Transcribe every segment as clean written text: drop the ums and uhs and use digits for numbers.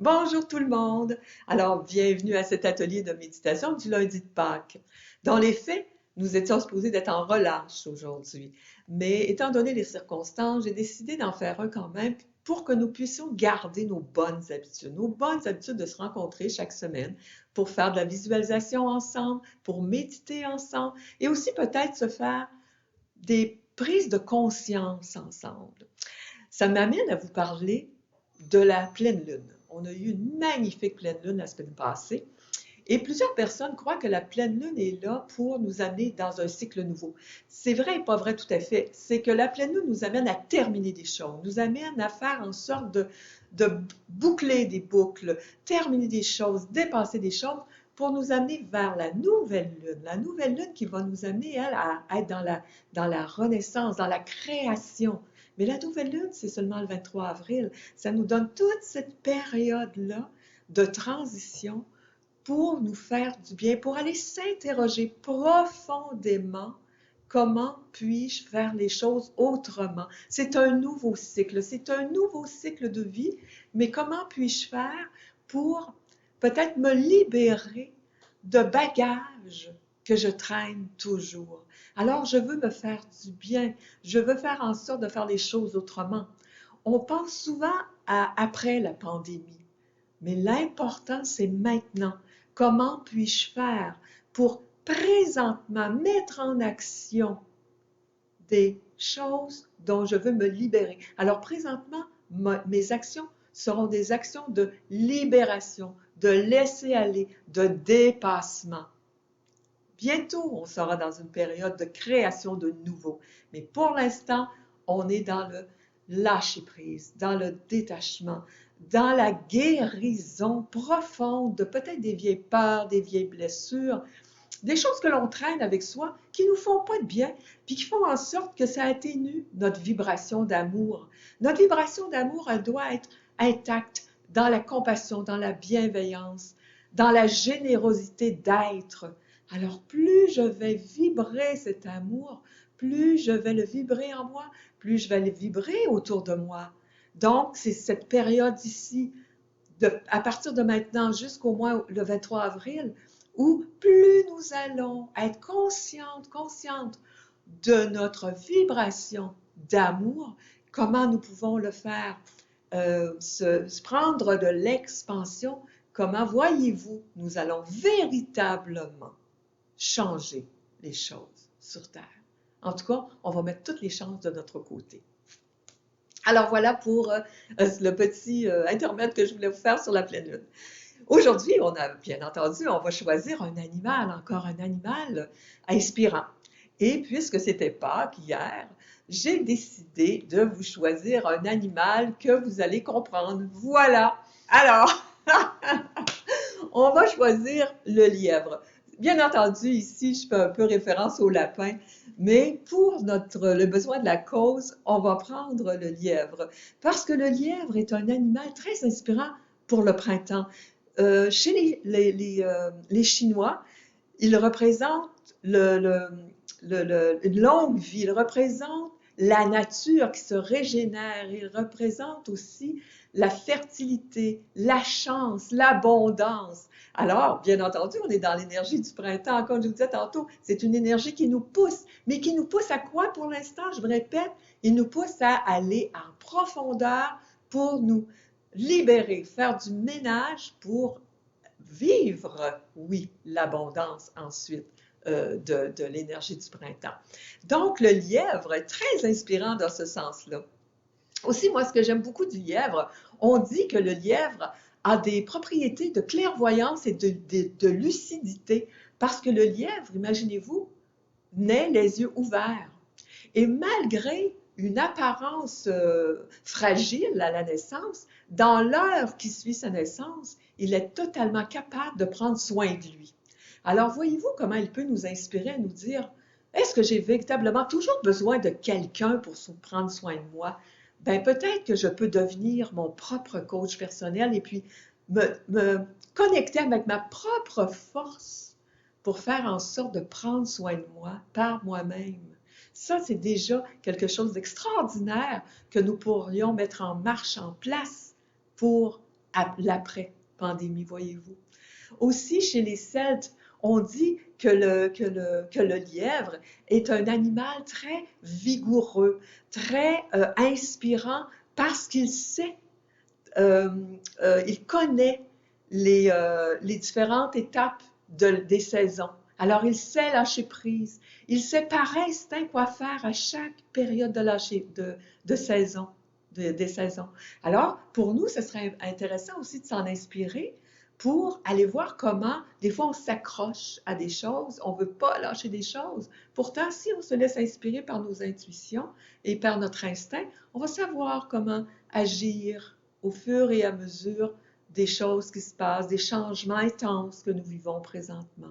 Bonjour tout le monde! Alors, bienvenue à cet atelier de méditation du lundi de Pâques. Dans les faits, nous étions supposés d'être en relâche aujourd'hui, mais étant donné les circonstances, j'ai décidé d'en faire un quand même pour que nous puissions garder nos bonnes habitudes de se rencontrer chaque semaine pour faire de la visualisation ensemble, pour méditer ensemble et aussi peut-être se faire des prises de conscience ensemble. Ça m'amène à vous parler de la pleine lune. On a eu une magnifique pleine lune la semaine passée et plusieurs personnes croient que la pleine lune est là pour nous amener dans un cycle nouveau. C'est vrai et pas vrai tout à fait. C'est que la pleine lune nous amène à terminer des choses, nous amène à faire en sorte de boucler des boucles, terminer des choses, dépasser des choses pour nous amener vers la nouvelle lune qui va nous amener, elle, à être dans la renaissance, dans la création. Mais la nouvelle lune, c'est seulement le 23 avril. Ça nous donne toute cette période-là de transition pour nous faire du bien, pour aller s'interroger profondément comment puis-je faire les choses autrement. C'est un nouveau cycle de vie, mais comment puis-je faire pour peut-être me libérer de bagages que je traîne toujours. Alors, je veux me faire du bien, je veux faire en sorte de faire les choses autrement. On pense souvent à après la pandémie, mais l'important, c'est maintenant. Comment puis-je faire pour présentement mettre en action des choses dont je veux me libérer? Alors, présentement, mes actions seront des actions de libération, de laisser aller, de dépassement. Bientôt, on sera dans une période de création de nouveau. Mais pour l'instant, on est dans le lâcher-prise, dans le détachement, dans la guérison profonde de peut-être des vieilles peurs, des vieilles blessures, des choses que l'on traîne avec soi qui ne nous font pas de bien, puis qui font en sorte que ça atténue notre vibration d'amour. Notre vibration d'amour, elle doit être intacte dans la compassion, dans la bienveillance, dans la générosité d'être. Alors, plus je vais vibrer cet amour, plus je vais le vibrer en moi, plus je vais le vibrer autour de moi. Donc, c'est cette période ici, à partir de maintenant jusqu'au mois le 23 avril, où plus nous allons être conscientes de notre vibration d'amour, comment nous pouvons le faire, se prendre de l'expansion, comment voyez-vous, nous allons véritablement changer les choses sur Terre. En tout cas, on va mettre toutes les chances de notre côté. Alors voilà pour le petit intermède que je voulais vous faire sur la pleine lune. Aujourd'hui, on a bien entendu, on va choisir un animal, encore un animal inspirant. Et puisque c'était Pâques hier, j'ai décidé de vous choisir un animal que vous allez comprendre. Voilà! Alors, on va choisir le lièvre. Bien entendu, ici, je fais un peu référence au lapin, mais pour le besoin de la cause, on va prendre le lièvre. Parce que le lièvre est un animal très inspirant pour le printemps. Chez les Chinois, il représente une longue vie, il représente la nature qui se régénère, il représente aussi la fertilité, la chance, l'abondance. Alors, bien entendu, on est dans l'énergie du printemps, comme je vous disais tantôt, c'est une énergie qui nous pousse, mais qui nous pousse à quoi pour l'instant? Je me répète, il nous pousse à aller en profondeur pour nous libérer, faire du ménage pour vivre, oui, l'abondance ensuite de l'énergie du printemps. Donc, le lièvre est très inspirant dans ce sens-là. Aussi, moi, ce que j'aime beaucoup du lièvre, on dit que le lièvre a des propriétés de clairvoyance et de lucidité parce que le lièvre, imaginez-vous, naît les yeux ouverts. Et malgré une apparence fragile à la naissance, dans l'heure qui suit sa naissance, il est totalement capable de prendre soin de lui. Alors, voyez-vous comment il peut nous inspirer à nous dire, est-ce que j'ai véritablement toujours besoin de quelqu'un pour prendre soin de moi? Ben, peut-être que je peux devenir mon propre coach personnel et puis me connecter avec ma propre force pour faire en sorte de prendre soin de moi par moi-même. Ça, c'est déjà quelque chose d'extraordinaire que nous pourrions mettre en marche, en place pour l'après-pandémie, voyez-vous. Aussi, chez les Celtes, on dit que le lièvre est un animal très vigoureux, très inspirant parce qu'il sait, euh, il connaît les différentes étapes des saisons. Alors, il sait lâcher prise. Il sait par instinct quoi faire à chaque période de saison, des saisons. Alors, pour nous, ce serait intéressant aussi de s'en inspirer pour aller voir comment, des fois, on s'accroche à des choses, on ne veut pas lâcher des choses. Pourtant, si on se laisse inspirer par nos intuitions et par notre instinct, on va savoir comment agir au fur et à mesure des choses qui se passent, des changements intenses que nous vivons présentement.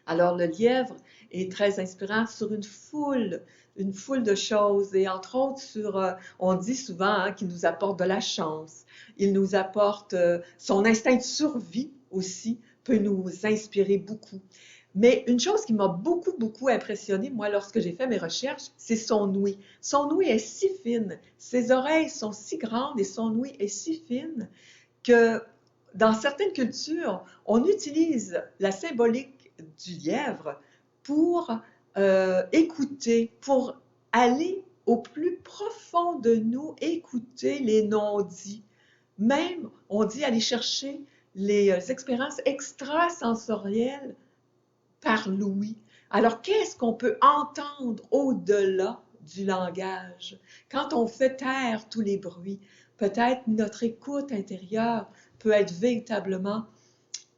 Alors, le lièvre est très inspirant sur une foule de choses, et entre autres on dit souvent hein, qu'il nous apporte de la chance, il nous apporte son instinct de survie aussi, peut nous inspirer beaucoup. Mais une chose qui m'a beaucoup, beaucoup impressionnée, moi, lorsque j'ai fait mes recherches, c'est son ouïe. Son ouïe est si fine, ses oreilles sont si grandes et son ouïe est si fine que dans certaines cultures, on utilise la symbolique du lièvre pour écouter, pour aller au plus profond de nous, écouter les non-dits. Même, on dit aller chercher les expériences extrasensorielles par l'ouïe. Alors, qu'est-ce qu'on peut entendre au-delà du langage? Quand on fait taire tous les bruits, peut-être notre écoute intérieure peut être véritablement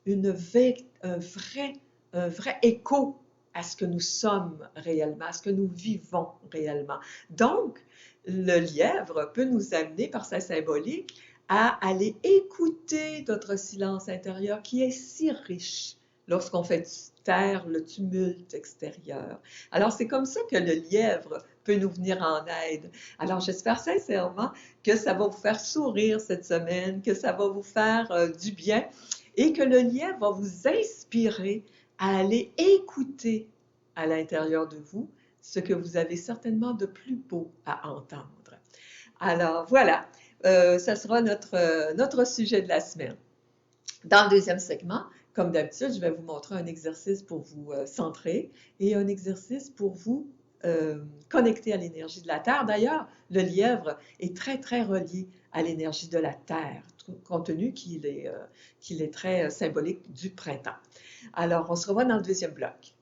un vrai écho à ce que nous sommes réellement, à ce que nous vivons réellement. Donc, le lièvre peut nous amener par sa symbolique à aller écouter notre silence intérieur qui est si riche lorsqu'on fait taire le tumulte extérieur. Alors, c'est comme ça que le lièvre peut nous venir en aide. Alors, j'espère sincèrement que ça va vous faire sourire cette semaine, que ça va vous faire du bien et que le lièvre va vous inspirer à aller écouter à l'intérieur de vous ce que vous avez certainement de plus beau à entendre. Alors, voilà, ça sera notre sujet de la semaine. Dans le deuxième segment, comme d'habitude, je vais vous montrer un exercice pour vous centrer et un exercice pour vous connecter à l'énergie de la Terre. D'ailleurs, le lièvre est très, très relié à l'énergie de la Terre, compte tenu qu'il est très symbolique du printemps. Alors, on se revoit dans le deuxième bloc.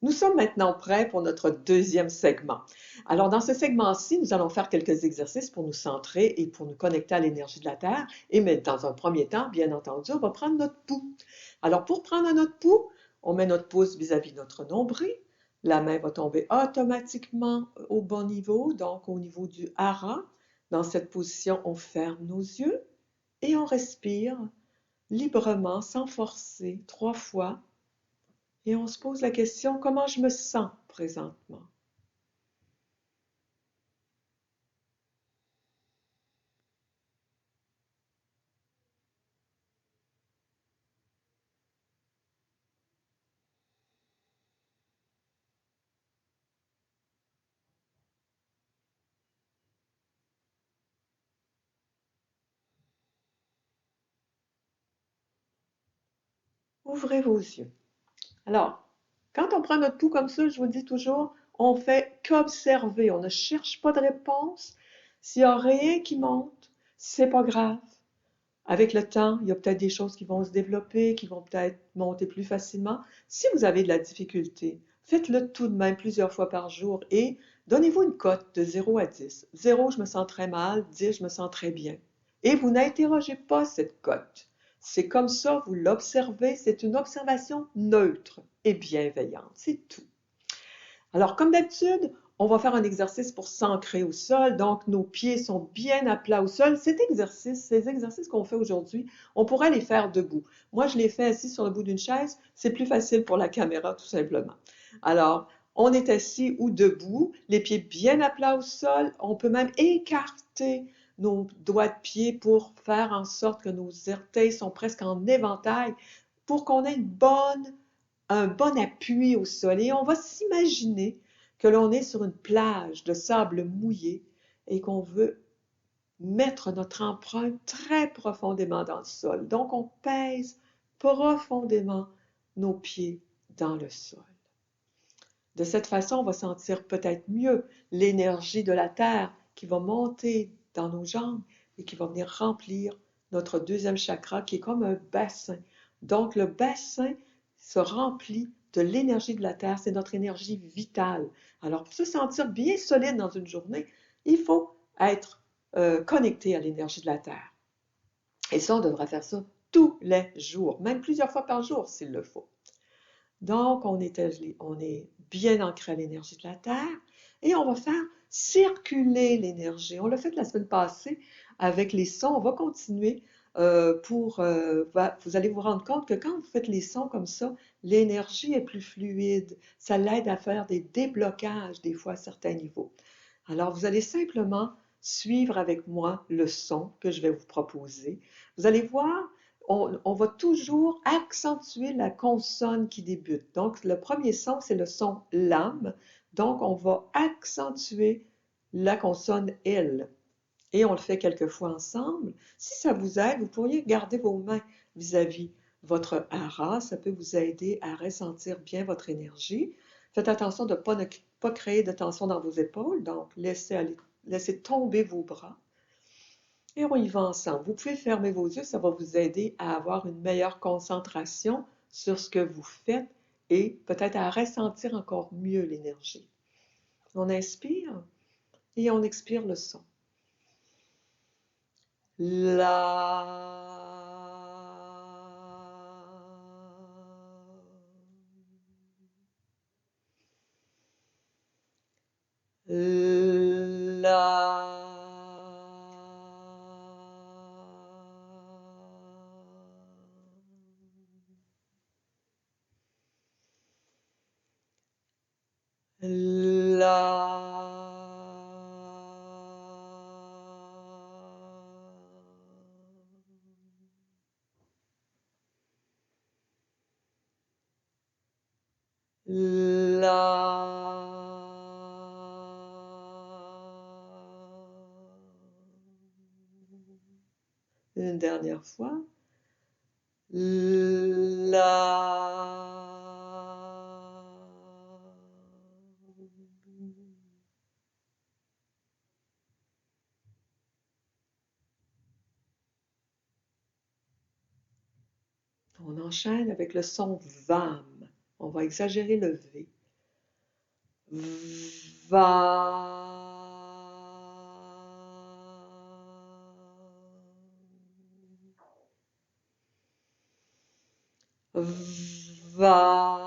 Nous sommes maintenant prêts pour notre deuxième segment. Alors, dans ce segment-ci, nous allons faire quelques exercices pour nous centrer et pour nous connecter à l'énergie de la Terre. Et mais dans un premier temps, bien entendu, on va prendre notre pouls. Alors, pour prendre notre pouls, on met notre pouce vis-à-vis de notre nombril. La main va tomber automatiquement au bon niveau, donc au niveau du hara. Dans cette position, on ferme nos yeux et on respire librement, sans forcer, 3 fois. Et on se pose la question, comment je me sens présentement? Ouvrez vos yeux. Alors, quand on prend notre pouls comme ça, je vous dis toujours, on fait qu'observer. On ne cherche pas de réponse. S'il n'y a rien qui monte, c'est pas grave. Avec le temps, il y a peut-être des choses qui vont se développer, qui vont peut-être monter plus facilement. Si vous avez de la difficulté, faites-le tout de même plusieurs fois par jour et donnez-vous une cote de 0 à 10. 0, je me sens très mal, 10, je me sens très bien. Et vous n'interrogez pas cette cote. C'est comme ça, vous l'observez, c'est une observation neutre et bienveillante, c'est tout. Alors, comme d'habitude, on va faire un exercice pour s'ancrer au sol. Donc, nos pieds sont bien à plat au sol. Ces exercices qu'on fait aujourd'hui, on pourrait les faire debout. Moi, je les fais assis sur le bout d'une chaise. C'est plus facile pour la caméra, tout simplement. Alors, on est assis ou debout, les pieds bien à plat au sol. On peut même écarter nos doigts de pied pour faire en sorte que nos orteils sont presque en éventail pour qu'on ait un bon appui au sol. Et on va s'imaginer que l'on est sur une plage de sable mouillé et qu'on veut mettre notre empreinte très profondément dans le sol. Donc, on pèse profondément nos pieds dans le sol. De cette façon, on va sentir peut-être mieux l'énergie de la terre qui va monter dans nos jambes et qui va venir remplir notre deuxième chakra qui est comme un bassin. Donc, le bassin se remplit de l'énergie de la terre, c'est notre énergie vitale. Alors, pour se sentir bien solide dans une journée, il faut être connecté à l'énergie de la terre. Et ça, on devra faire ça tous les jours, même plusieurs fois par jour s'il le faut. Donc, on est bien ancré à l'énergie de la Terre et on va faire circuler l'énergie. On l'a fait la semaine passée avec les sons. On va continuer vous allez vous rendre compte que quand vous faites les sons comme ça, l'énergie est plus fluide. Ça l'aide à faire des déblocages des fois à certains niveaux. Alors, vous allez simplement suivre avec moi le son que je vais vous proposer. Vous allez voir, on va toujours accentuer la consonne qui débute. Donc, le premier son, c'est le son lam. Donc, on va accentuer la consonne L. Et on le fait quelques fois ensemble. Si ça vous aide, vous pourriez garder vos mains vis-à-vis votre hara. Ça peut vous aider à ressentir bien votre énergie. Faites attention de ne pas créer de tension dans vos épaules. Donc, laissez tomber vos bras. Et on y va ensemble. Vous pouvez fermer vos yeux, ça va vous aider à avoir une meilleure concentration sur ce que vous faites et peut-être à ressentir encore mieux l'énergie. On inspire et on expire le son. La. La. Une dernière fois. On enchaîne avec le son VAM. On va exagérer le V. Va. Va.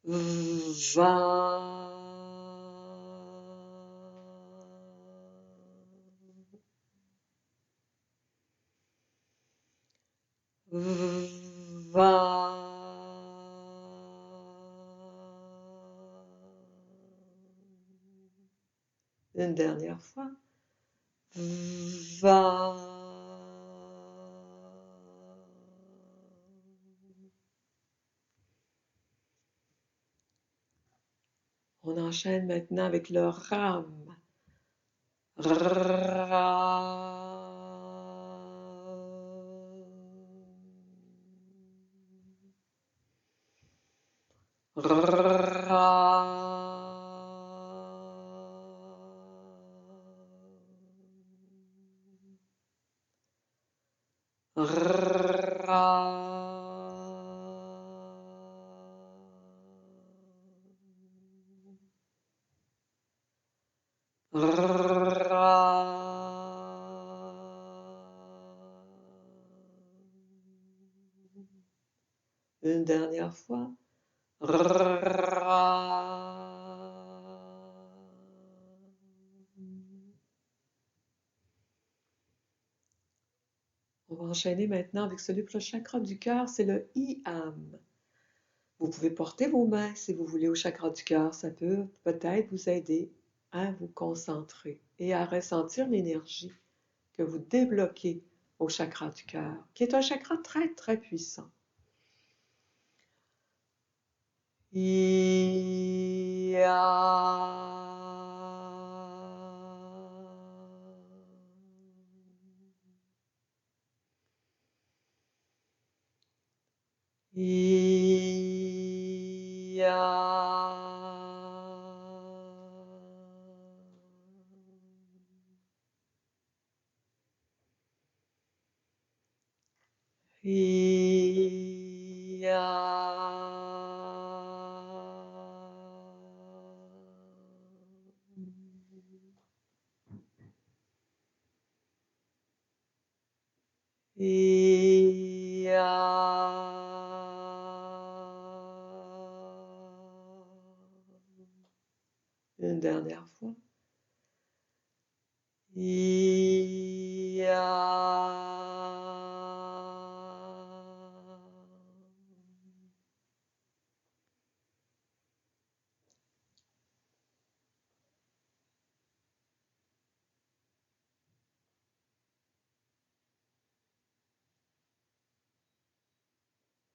Va. Va. Une dernière fois. Va. On enchaîne maintenant avec le RAM. Ra. Ra. Ra. Ra. Une dernière fois. Ra. On va enchaîner maintenant avec celui pour le chakra du cœur, c'est le IAM. Vous pouvez porter vos mains si vous voulez au chakra du cœur. Ça peut peut-être vous aider à vous concentrer et à ressentir l'énergie que vous débloquez au chakra du cœur, qui est un chakra très, très puissant. Ia. Ia. Ia. Ia. Une dernière fois. Ia.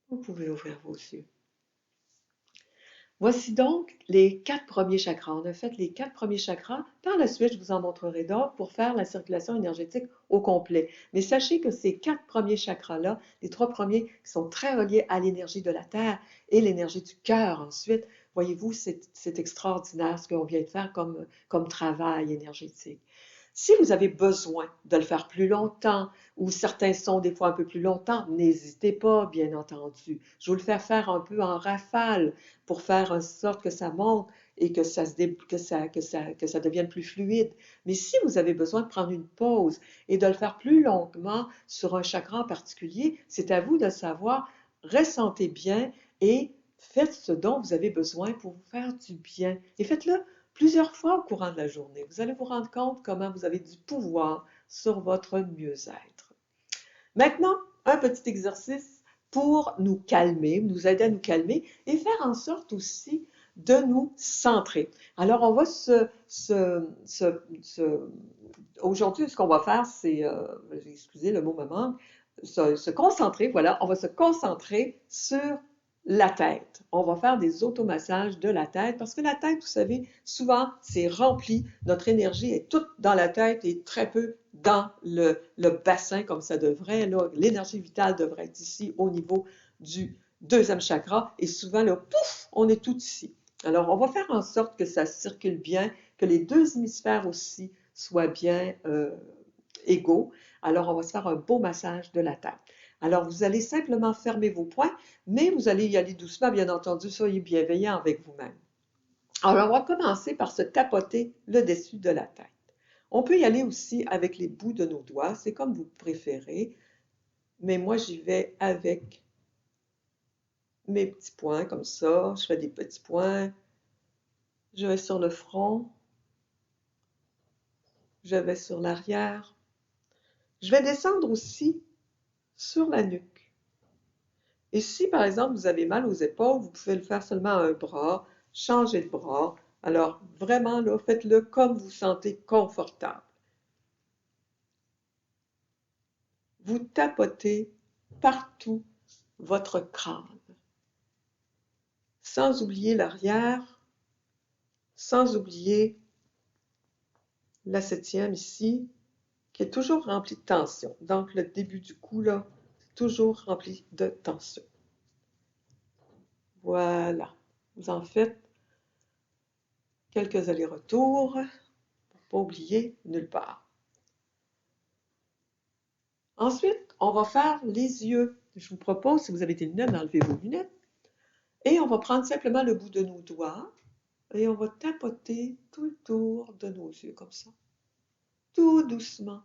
Vous pouvez ouvrir vos yeux. Voici donc les 4 premiers chakras. On a fait les 4 premiers chakras. Par la suite, je vous en montrerai d'autres pour faire la circulation énergétique au complet. Mais sachez que ces 4 premiers chakras-là, les 3 premiers qui sont très reliés à l'énergie de la Terre et l'énergie du cœur ensuite, voyez-vous, c'est extraordinaire ce qu'on vient de faire comme travail énergétique. Si vous avez besoin de le faire plus longtemps, ou certains sont des fois un peu plus longtemps, n'hésitez pas, bien entendu. Je vous le fais faire un peu en rafale pour faire en sorte que ça monte et que ça devienne plus fluide. Mais si vous avez besoin de prendre une pause et de le faire plus longuement sur un chakra en particulier, c'est à vous de savoir, ressentez bien et faites ce dont vous avez besoin pour vous faire du bien. Et faites-le plusieurs fois au courant de la journée. Vous allez vous rendre compte comment vous avez du pouvoir sur votre mieux-être. Maintenant, un petit exercice pour nous calmer, nous aider à nous calmer et faire en sorte aussi de nous centrer. Alors, on va aujourd'hui, ce qu'on va faire, c'est, excusez le mot me manque, se concentrer, voilà, on va se concentrer sur la tête. On va faire des automassages de la tête parce que la tête, vous savez, souvent, c'est rempli. Notre énergie est toute dans la tête et très peu dans le bassin comme ça devrait. L'énergie vitale devrait être ici au niveau du deuxième chakra et souvent, là, pouf, on est tout ici. Alors, on va faire en sorte que ça circule bien, que les deux hémisphères aussi soient bien égaux. Alors, on va se faire un beau massage de la tête. Alors, vous allez simplement fermer vos poings, mais vous allez y aller doucement, bien entendu, soyez bienveillant avec vous-même. Alors, on va commencer par se tapoter le dessus de la tête. On peut y aller aussi avec les bouts de nos doigts, c'est comme vous préférez, mais moi, j'y vais avec mes petits poings, comme ça. Je fais des petits poings. Je vais sur le front. Je vais sur l'arrière. Je vais descendre aussi sur la nuque. Et si, par exemple, vous avez mal aux épaules, vous pouvez le faire seulement à un bras, changer de bras. Alors, vraiment, là, faites-le comme vous vous sentez confortable. Vous tapotez partout votre crâne, sans oublier l'arrière, sans oublier la septième ici, qui est toujours remplie de tension. Donc, le début du cou, là, c'est toujours rempli de tension. Voilà. Vous en faites quelques allers-retours pour ne pas oublier nulle part. Ensuite, on va faire les yeux. Je vous propose, si vous avez des lunettes, d'enlever vos lunettes. Et on va prendre simplement le bout de nos doigts et on va tapoter tout le tour de nos yeux comme ça. Tout doucement.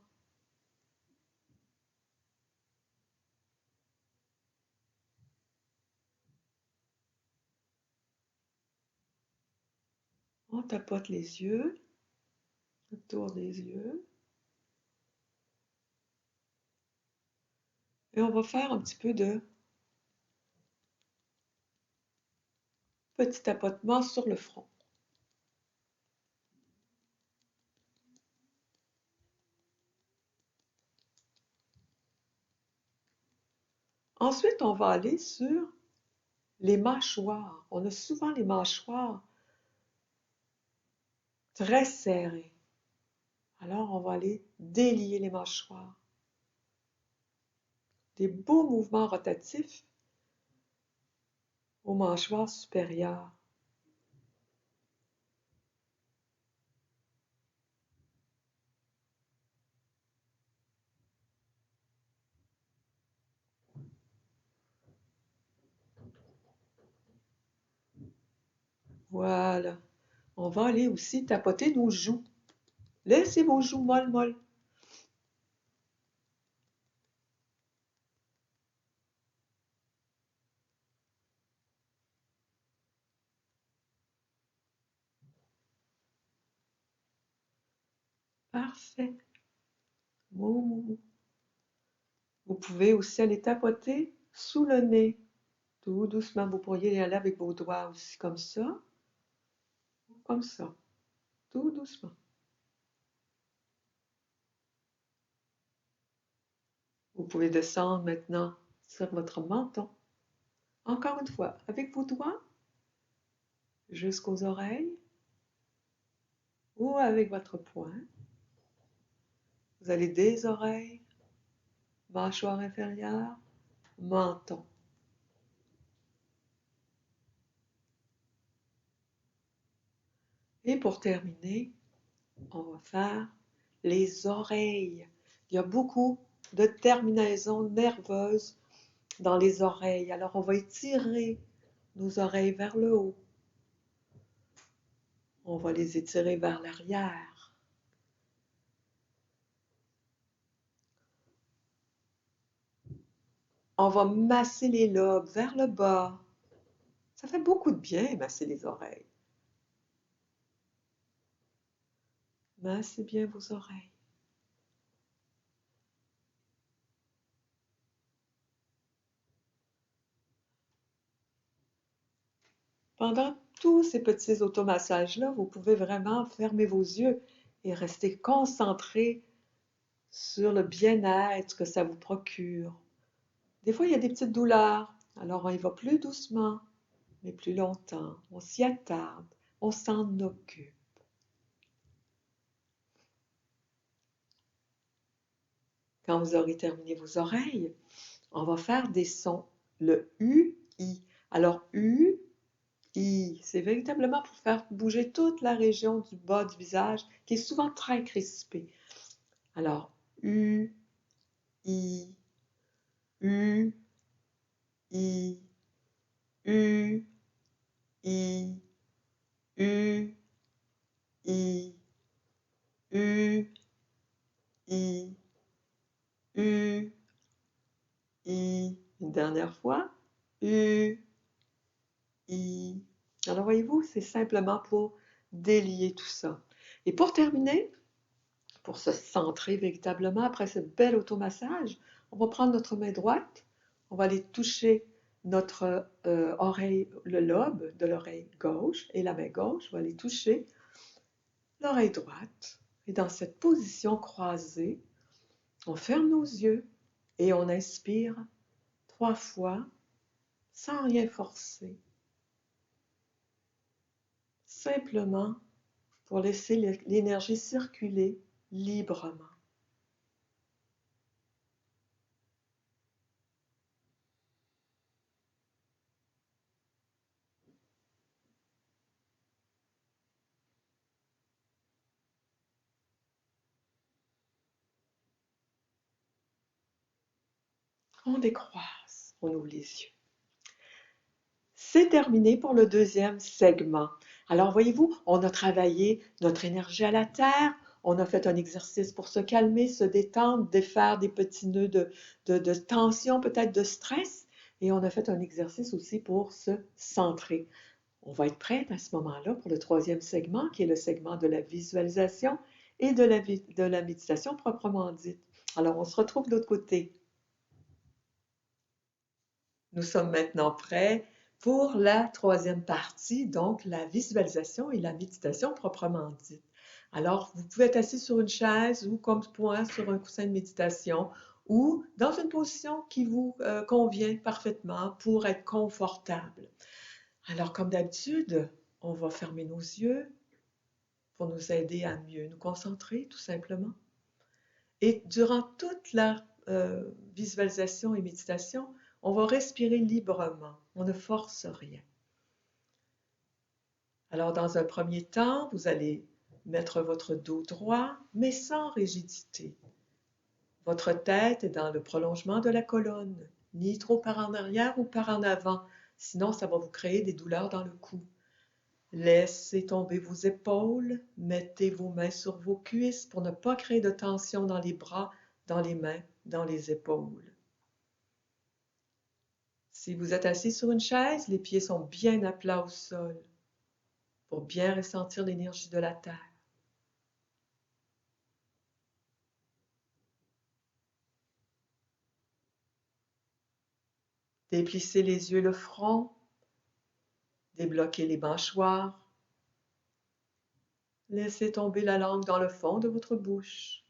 On tapote les yeux, autour des yeux. Et on va faire un petit peu de petit tapotement sur le front. Ensuite, on va aller sur les mâchoires. On a souvent les mâchoires très serrées. Alors, on va aller délier les mâchoires. Des beaux mouvements rotatifs aux mâchoires supérieures. Voilà. On va aller aussi tapoter nos joues. Laissez vos joues molles. Parfait. Vous pouvez aussi aller tapoter sous le nez. Tout doucement, vous pourriez y aller avec vos doigts aussi, comme ça. Comme ça. Tout doucement. Vous pouvez descendre maintenant sur votre menton. Encore une fois, avec vos doigts jusqu'aux oreilles ou avec votre poing. Vous allez des oreilles, mâchoire inférieure, menton. Et pour terminer, on va faire les oreilles. Il y a beaucoup de terminaisons nerveuses dans les oreilles. Alors, on va étirer nos oreilles vers le haut. On va les étirer vers l'arrière. On va masser les lobes vers le bas. Ça fait beaucoup de bien, masser les oreilles. Massez bien vos oreilles. Pendant tous ces petits automassages-là, vous pouvez vraiment fermer vos yeux et rester concentré sur le bien-être que ça vous procure. Des fois, il y a des petites douleurs, alors on y va plus doucement, mais plus longtemps. On s'y attarde, on s'en occupe. Quand vous aurez terminé vos oreilles, on va faire des sons, le U, I. Alors, U, I, c'est véritablement pour faire bouger toute la région du bas du visage qui est souvent très crispée. Alors, U, I, U, I, U, I, U, I, U, I, U, I. Une dernière fois. U, I. Alors, voyez-vous, c'est simplement pour délier tout ça. Et pour terminer, pour se centrer véritablement après ce bel automassage, on va prendre notre main droite, on va aller toucher notre oreille, le lobe de l'oreille gauche, et la main gauche va aller toucher l'oreille droite. Et dans cette position croisée, on ferme nos yeux et on inspire 3 fois sans rien forcer. Simplement pour laisser l'énergie circuler librement. On décroise, on ouvre les yeux. C'est terminé pour le deuxième segment. Alors, voyez-vous, on a travaillé notre énergie à la terre, on a fait un exercice pour se calmer, se détendre, défaire des petits nœuds de tension, peut-être de stress, et on a fait un exercice aussi pour se centrer. On va être prête à ce moment-là pour le troisième segment, qui est le segment de la visualisation et de la méditation proprement dite. Alors, on se retrouve de l'autre côté. Nous sommes maintenant prêts pour la troisième partie, donc la visualisation et la méditation proprement dite. Alors, vous pouvez être assis sur une chaise ou comme moi sur un coussin de méditation ou dans une position qui vous convient parfaitement pour être confortable. Alors, comme d'habitude, on va fermer nos yeux pour nous aider à mieux nous concentrer, tout simplement. Et durant toute la visualisation et méditation, on va respirer librement. On ne force rien. Alors, dans un premier temps, vous allez mettre votre dos droit, mais sans rigidité. Votre tête est dans le prolongement de la colonne, ni trop par en arrière ou par en avant, sinon ça va vous créer des douleurs dans le cou. Laissez tomber vos épaules, mettez vos mains sur vos cuisses pour ne pas créer de tension dans les bras, dans les mains, dans les épaules. Si vous êtes assis sur une chaise, les pieds sont bien à plat au sol pour bien ressentir l'énergie de la terre. Déplissez les yeux et le front, débloquez les mâchoires. Laissez tomber la langue dans le fond de votre bouche.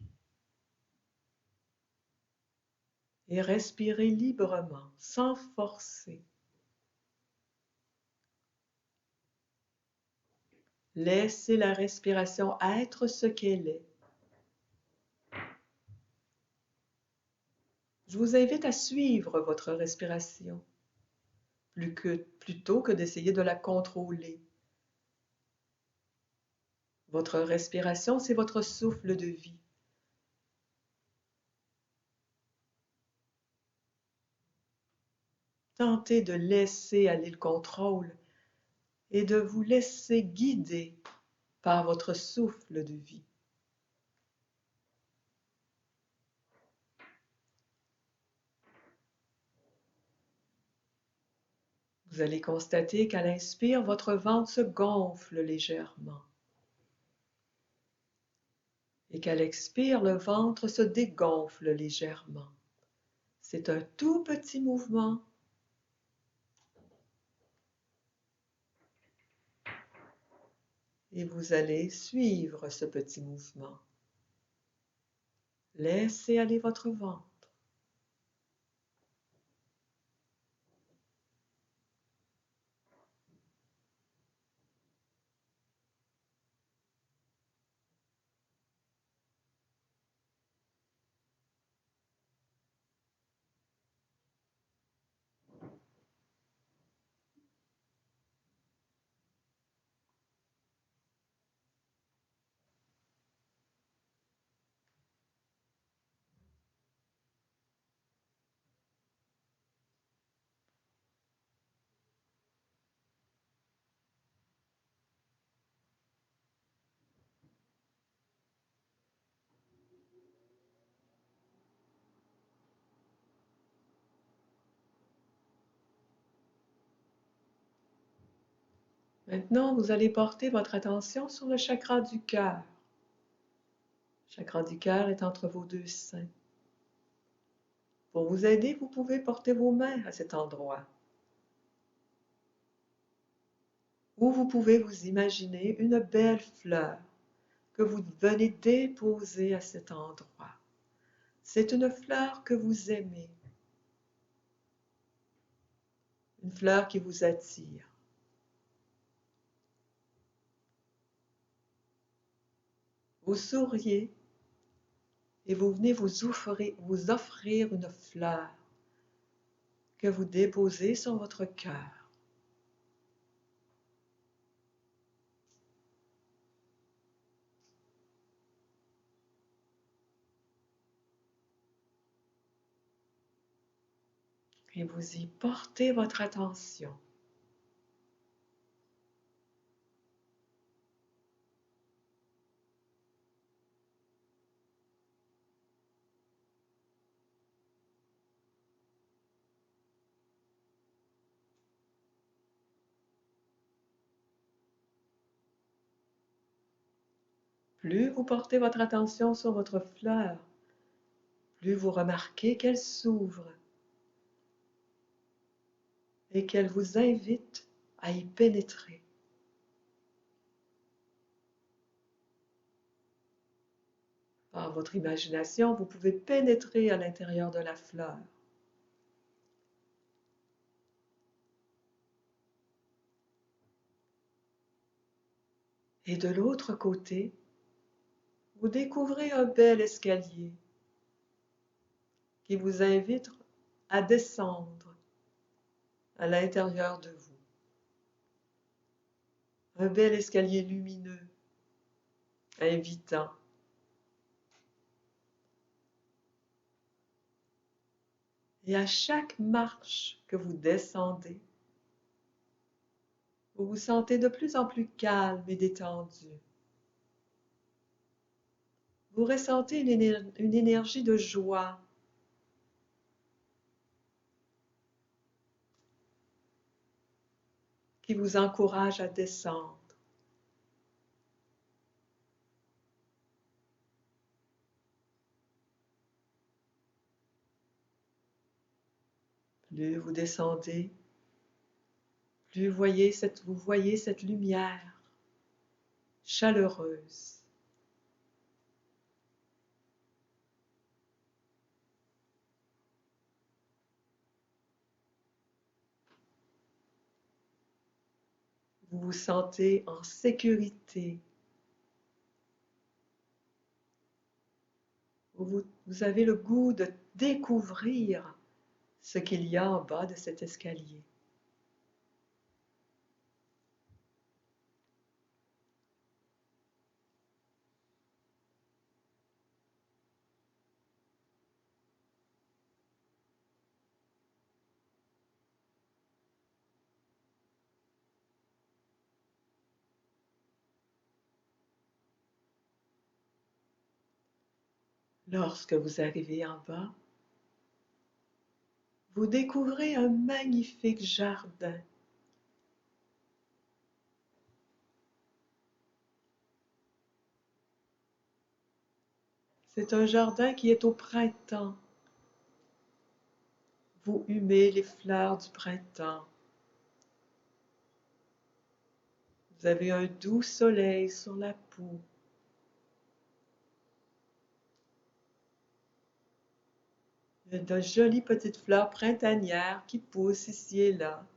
Et respirez librement, sans forcer. Laissez la respiration être ce qu'elle est. Je vous invite à suivre votre respiration, plutôt que d'essayer de la contrôler. Votre respiration, c'est votre souffle de vie. Tentez de laisser aller le contrôle et de vous laisser guider par votre souffle de vie. Vous allez constater qu'à l'inspire, votre ventre se gonfle légèrement. Et qu'à l'expire, le ventre se dégonfle légèrement. C'est un tout petit mouvement. Et vous allez suivre ce petit mouvement. Laissez aller votre ventre. Maintenant, vous allez porter votre attention sur le chakra du cœur. Le chakra du cœur est entre vos deux seins. Pour vous aider, vous pouvez porter vos mains à cet endroit. Ou vous pouvez vous imaginer une belle fleur que vous venez déposer à cet endroit. C'est une fleur que vous aimez, une fleur qui vous attire. Vous souriez et vous venez vous offrir une fleur que vous déposez sur votre cœur. Et vous y portez votre attention. Plus vous portez votre attention sur votre fleur, plus vous remarquez qu'elle s'ouvre et qu'elle vous invite à y pénétrer. Par votre imagination, vous pouvez pénétrer à l'intérieur de la fleur. Et de l'autre côté, vous découvrez un bel escalier qui vous invite à descendre à l'intérieur de vous. Un bel escalier lumineux, invitant. Et à chaque marche que vous descendez, vous vous sentez de plus en plus calme et détendu. Vous ressentez une énergie de joie qui vous encourage à descendre. Plus vous descendez, plus vous voyez cette lumière chaleureuse. Vous vous sentez en sécurité. Vous avez le goût de découvrir ce qu'il y a en bas de cet escalier. Lorsque vous arrivez en bas, vous découvrez un magnifique jardin. C'est un jardin qui est au printemps. Vous humez les fleurs du printemps. Vous avez un doux soleil sur la peau. Il y a de jolies petites fleurs printanières qui poussent ici et là.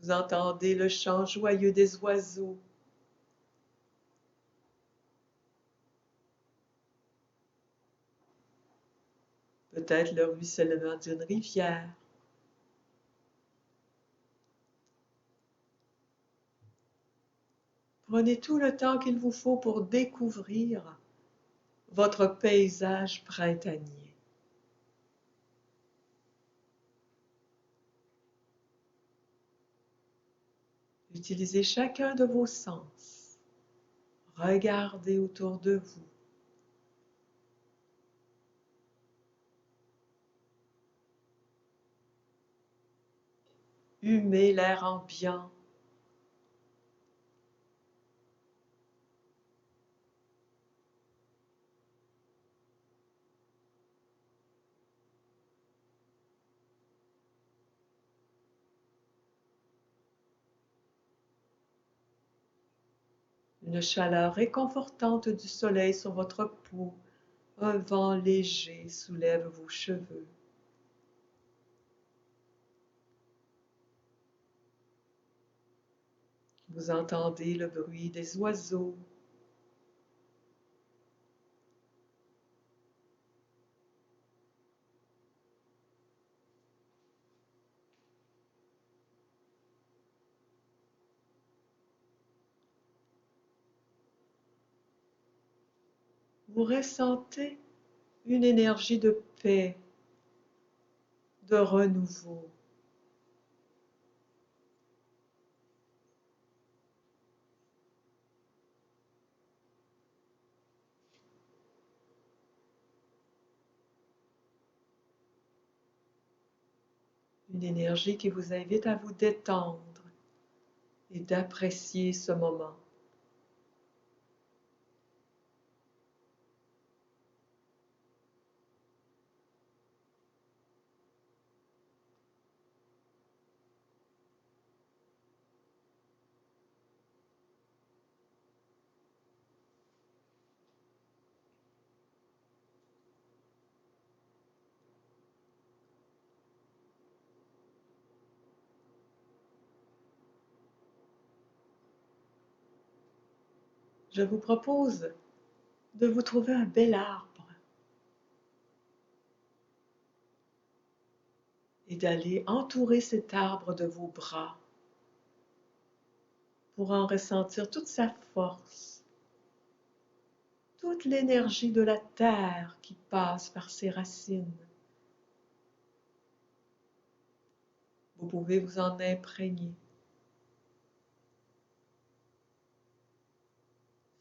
Vous entendez le chant joyeux des oiseaux. Peut-être le ruissellement d'une rivière. Prenez tout le temps qu'il vous faut pour découvrir votre paysage printanier. Utilisez chacun de vos sens. Regardez autour de vous. Humez l'air ambiant. Une chaleur réconfortante du soleil sur votre peau. Un vent léger soulève vos cheveux. Vous entendez le bruit des oiseaux. Vous ressentez une énergie de paix, de renouveau. Une énergie qui vous invite à vous détendre et d'apprécier ce moment. Je vous propose de vous trouver un bel arbre et d'aller entourer cet arbre de vos bras pour en ressentir toute sa force, toute l'énergie de la terre qui passe par ses racines. Vous pouvez vous en imprégner.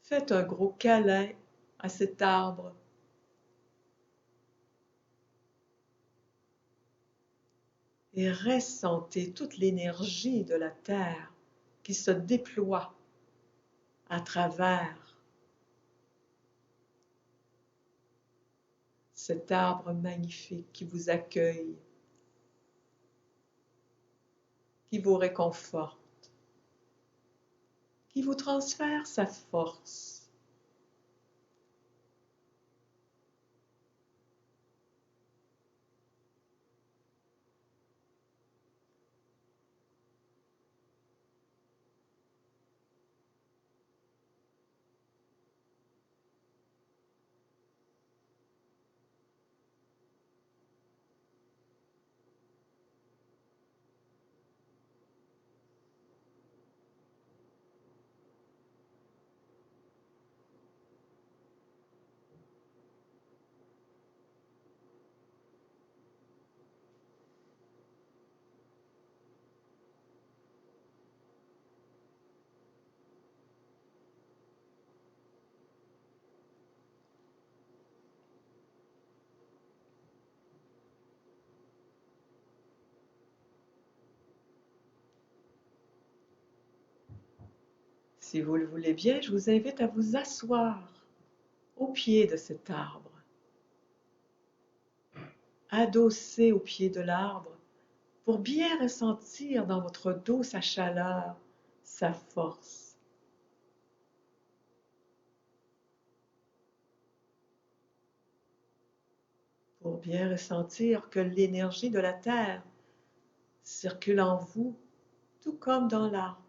Faites un gros câlin à cet arbre et ressentez toute l'énergie de la terre qui se déploie à travers cet arbre magnifique qui vous accueille, qui vous réconforte, qui vous transfère sa force. Si vous le voulez bien, je vous invite à vous asseoir au pied de cet arbre, adossé au pied de l'arbre, pour bien ressentir dans votre dos sa chaleur, sa force. Pour bien ressentir que l'énergie de la terre circule en vous, tout comme dans l'arbre.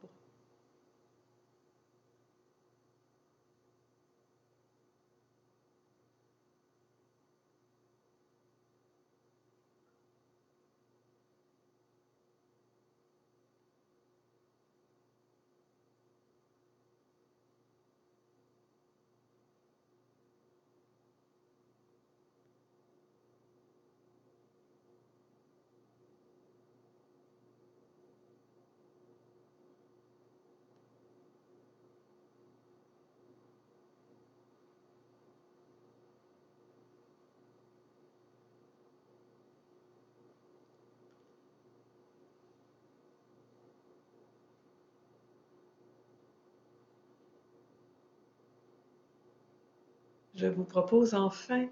Je vous propose enfin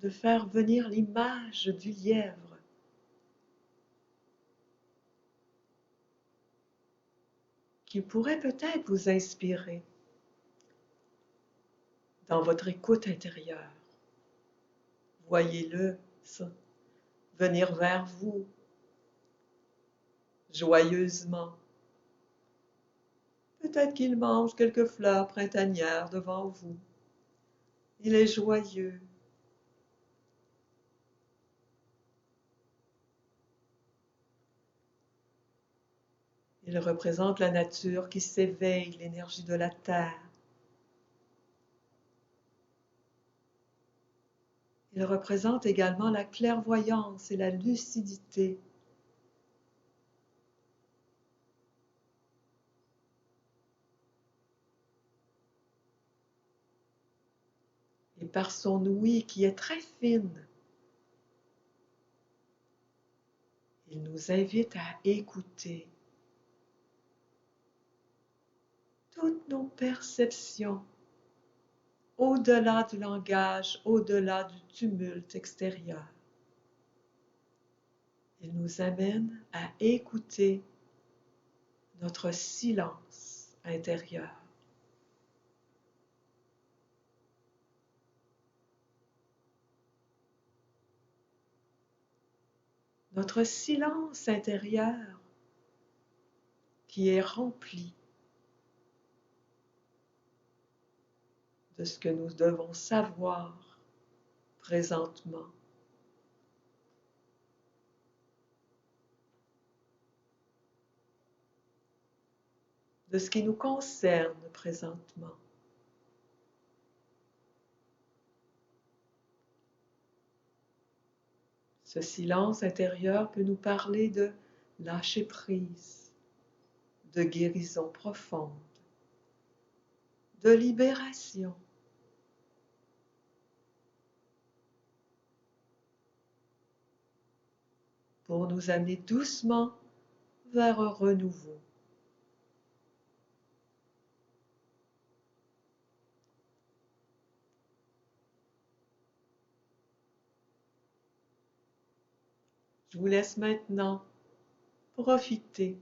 de faire venir l'image du lièvre qui pourrait peut-être vous inspirer dans votre écoute intérieure. Voyez-le, ça, venir vers vous joyeusement. Peut-être qu'il mange quelques fleurs printanières devant vous. Il est joyeux. Il représente la nature qui s'éveille, l'énergie de la terre. Il représente également la clairvoyance et la lucidité. Et par son ouïe qui est très fine, il nous invite à écouter toutes nos perceptions au-delà du langage, au-delà du tumulte extérieur. Il nous amène à écouter notre silence intérieur. Notre silence intérieur qui est rempli de ce que nous devons savoir présentement. De ce qui nous concerne présentement. Ce silence intérieur peut nous parler de lâcher prise, de guérison profonde, de libération. Pour nous amener doucement vers un renouveau. Je vous laisse maintenant profiter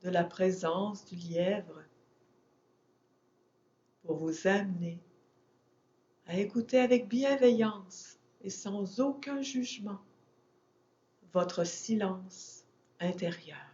de la présence du lièvre pour vous amener à écouter avec bienveillance et sans aucun jugement votre silence intérieur.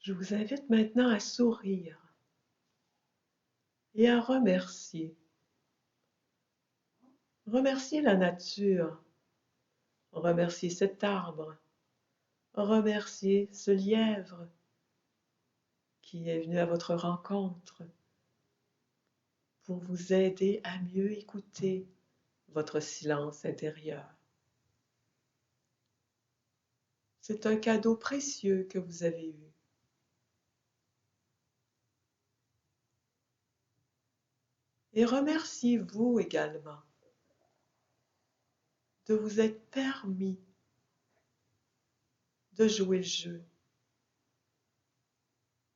Je vous invite maintenant à sourire et à remercier. Remerciez la nature, remerciez cet arbre, remerciez ce lièvre qui est venu à votre rencontre pour vous aider à mieux écouter votre silence intérieur. C'est un cadeau précieux que vous avez eu. Et remerciez-vous également de vous être permis de jouer le jeu,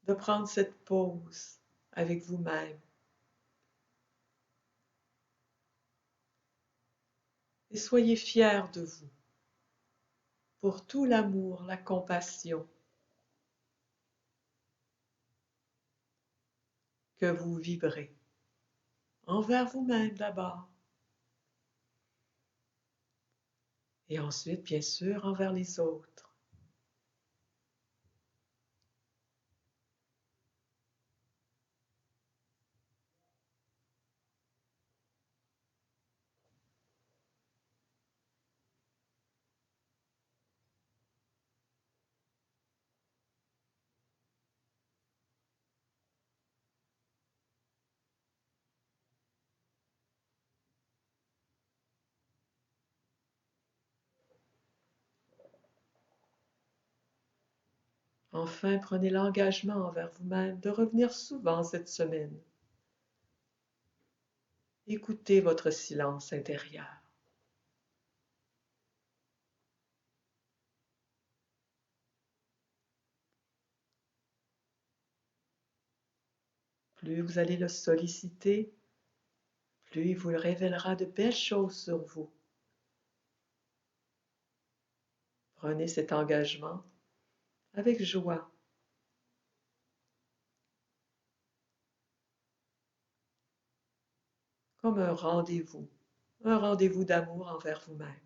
de prendre cette pause avec vous-même. Et soyez fiers de vous pour tout l'amour, la compassion que vous vibrez envers vous-même d'abord et ensuite, bien sûr, envers les autres. Enfin, prenez l'engagement envers vous-même de revenir souvent cette semaine. Écoutez votre silence intérieur. Plus vous allez le solliciter, plus il vous révélera de belles choses sur vous. Prenez cet engagement avec joie. Comme un rendez-vous d'amour envers vous-même.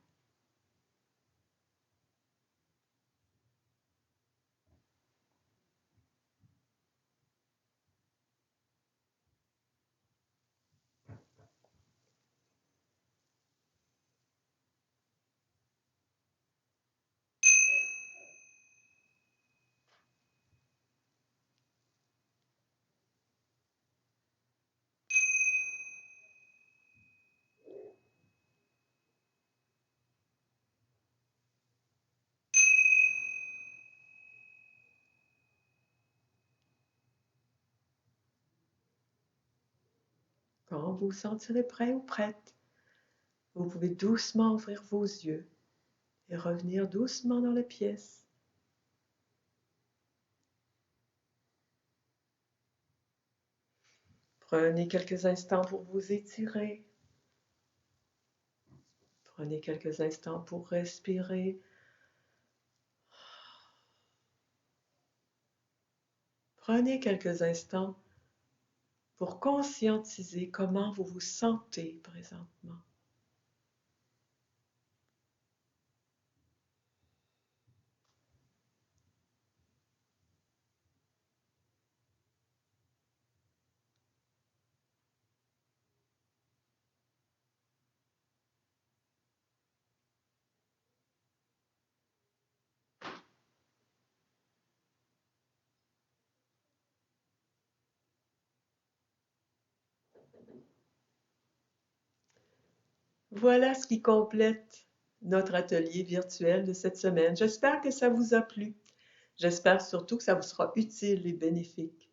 Quand vous vous sentirez prêt ou prête, vous pouvez doucement ouvrir vos yeux et revenir doucement dans la pièce. Prenez quelques instants pour vous étirer. Prenez quelques instants pour respirer. Prenez quelques instants pour conscientiser comment vous vous sentez présentement. Voilà ce qui complète notre atelier virtuel de cette semaine. J'espère que ça vous a plu. J'espère surtout que ça vous sera utile et bénéfique.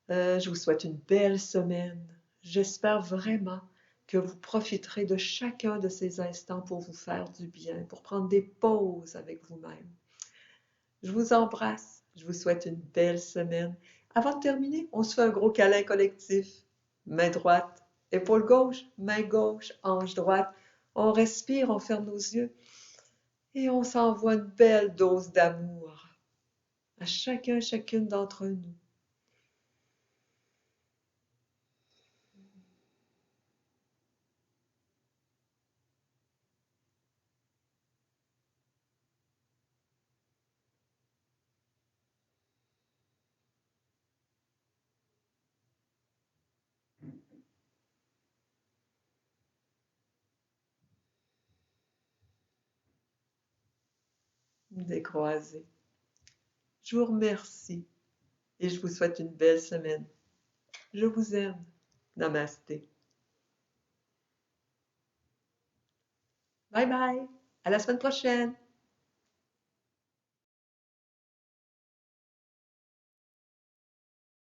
Je vous souhaite une belle semaine. J'espère vraiment que vous profiterez de chacun de ces instants pour vous faire du bien, pour prendre des pauses avec vous-même. Je vous embrasse. Je vous souhaite une belle semaine. Avant de terminer, on se fait un gros câlin collectif. Main droite, épaule gauche, main gauche, hanche droite. On respire, on ferme nos yeux et on s'envoie une belle dose d'amour à chacun, chacune d'entre nous. décroisés. Je vous remercie et je vous souhaite une belle semaine. Je vous aime. Namasté. Bye bye. À la semaine prochaine.